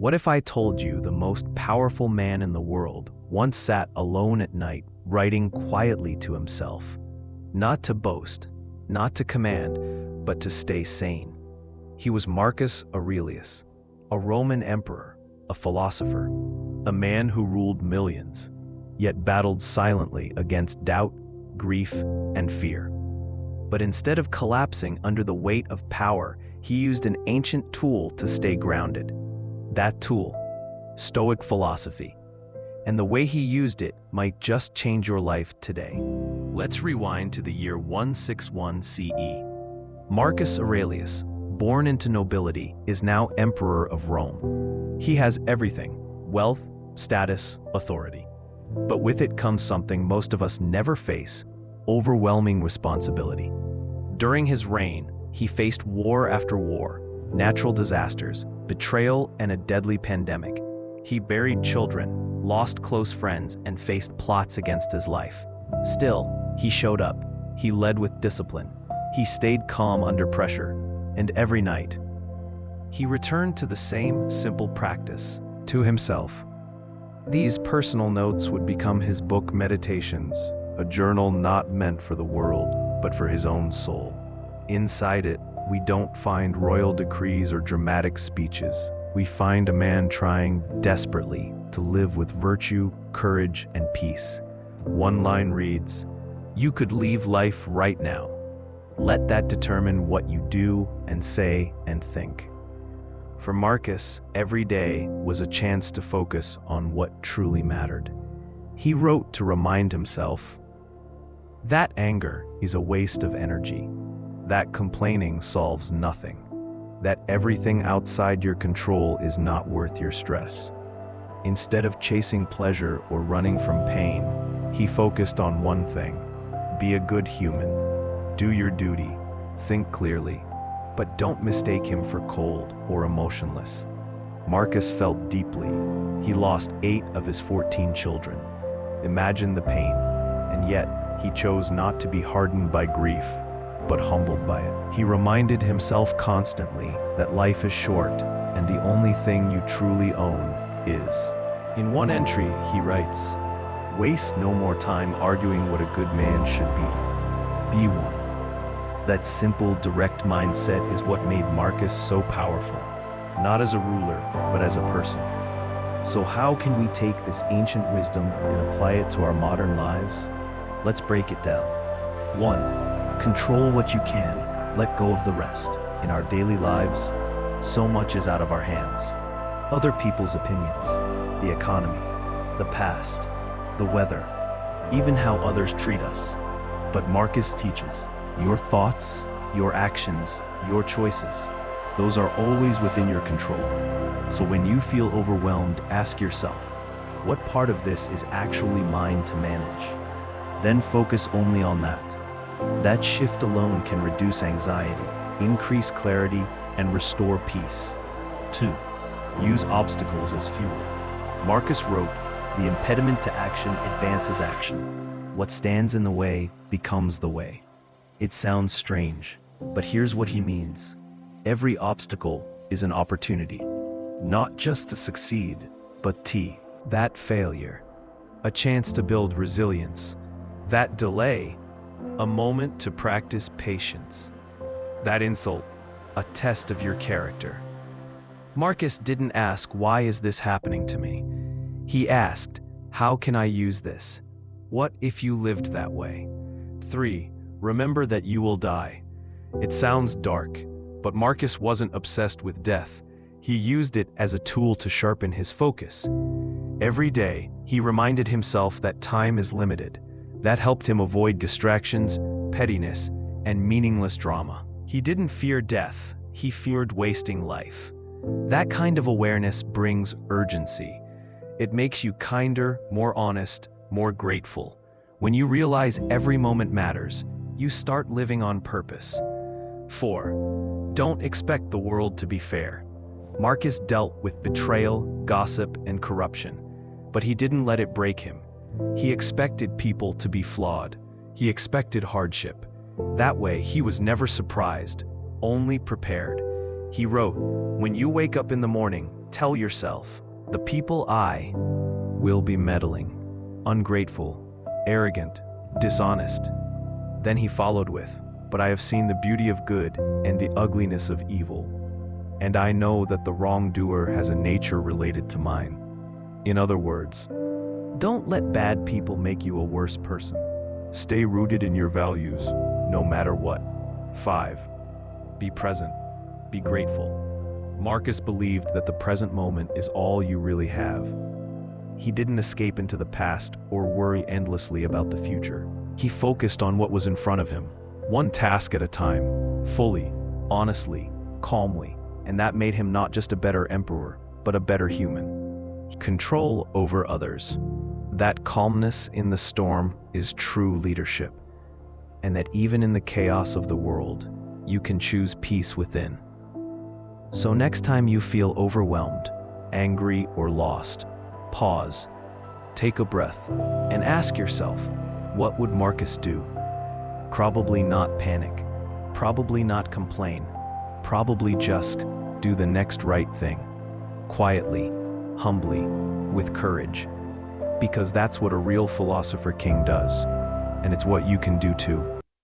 What if I told you the most powerful man in the world once sat alone at night, writing quietly to himself? Not to boast, not to command, but to stay sane. He was Marcus Aurelius, a Roman emperor, a philosopher, a man who ruled millions, yet battled silently against doubt, grief, and fear. But instead of collapsing under the weight of power, he used an ancient tool to stay grounded. That tool, Stoic philosophy. And the way he used it might just change your life today. Let's rewind to the year 161 CE. Marcus Aurelius, born into nobility, is now emperor of Rome. He has everything: wealth, status, authority. But with it comes something most of us never face: overwhelming responsibility. During his reign, he faced war after war, natural disasters, betrayal, and a deadly pandemic. He buried children, lost close friends, and faced plots against his life. Still, he showed up. He led with discipline. He stayed calm under pressure. And every night, he returned to the same simple practice, to himself. These personal notes would become his book Meditations, a journal not meant for the world, but for his own soul. Inside it, we don't find royal decrees or dramatic speeches. We find a man trying desperately to live with virtue, courage, and peace. One line reads, "You could leave life right now. Let that determine what you do and say and think." For Marcus, every day was a chance to focus on what truly mattered. He wrote to remind himself, that anger is a waste of energy. That complaining solves nothing. That everything outside your control is not worth your stress. Instead of chasing pleasure or running from pain, he focused on one thing: be a good human. Do your duty. Think clearly. But don't mistake him for cold or emotionless. Marcus felt deeply. He lost 8 of his 14 children. Imagine the pain. And yet, he chose not to be hardened by grief, but humbled by it. He reminded himself constantly that life is short, and the only thing you truly own is. In one entry, he writes, "Waste no more time arguing what a good man should be. Be one." That simple, direct mindset is what made Marcus so powerful, not as a ruler, but as a person. So how can we take this ancient wisdom and apply it to our modern lives? Let's break it down. 1. Control what you can, let go of the rest. In our daily lives, so much is out of our hands. Other people's opinions, the economy, the past, the weather, even how others treat us. But Marcus teaches, your thoughts, your actions, your choices, those are always within your control. So when you feel overwhelmed, ask yourself, what part of this is actually mine to manage? Then focus only on that. That shift alone can reduce anxiety, increase clarity, and restore peace. 2. Use obstacles as fuel. Marcus wrote, the impediment to action advances action. What stands in the way becomes the way. It sounds strange, but here's what he means. Every obstacle is an opportunity, not just to succeed, but that failure, a chance to build resilience. That delay, a moment to practice patience. That insult, a test of your character. Marcus didn't ask, why is this happening to me? He asked, how can I use this? What if you lived that way? 3. Remember that you will die. It sounds dark, but Marcus wasn't obsessed with death. He used it as a tool to sharpen his focus. Every day, he reminded himself that time is limited. That helped him avoid distractions, pettiness, and meaningless drama. He didn't fear death, he feared wasting life. That kind of awareness brings urgency. It makes you kinder, more honest, more grateful. When you realize every moment matters, you start living on purpose. 4. Don't expect the world to be fair. Marcus dealt with betrayal, gossip, and corruption, but he didn't let it break him. He expected people to be flawed. He expected hardship. That way, he was never surprised, only prepared. He wrote, when you wake up in the morning, Tell yourself, the people I will be meddling, ungrateful, arrogant, dishonest. Then he followed with, but I have seen the beauty of good and the ugliness of evil, and I know that the wrongdoer has a nature related to mine. In other words, don't let bad people make you a worse person. Stay rooted in your values, no matter what. 5. Be present. Be grateful. Marcus believed that the present moment is all you really have. He didn't escape into the past or worry endlessly about the future. He focused on what was in front of him, one task at a time, fully, honestly, calmly, and that made him not just a better emperor, but a better human. Control over others. That calmness in the storm is true leadership, and that even in the chaos of the world, you can choose peace within. So next time you feel overwhelmed, angry, or lost, pause, take a breath, and ask yourself, what would Marcus do? Probably not panic, probably not complain, probably just do the next right thing, quietly, humbly, with courage, because that's what a real philosopher king does, and it's what you can do too.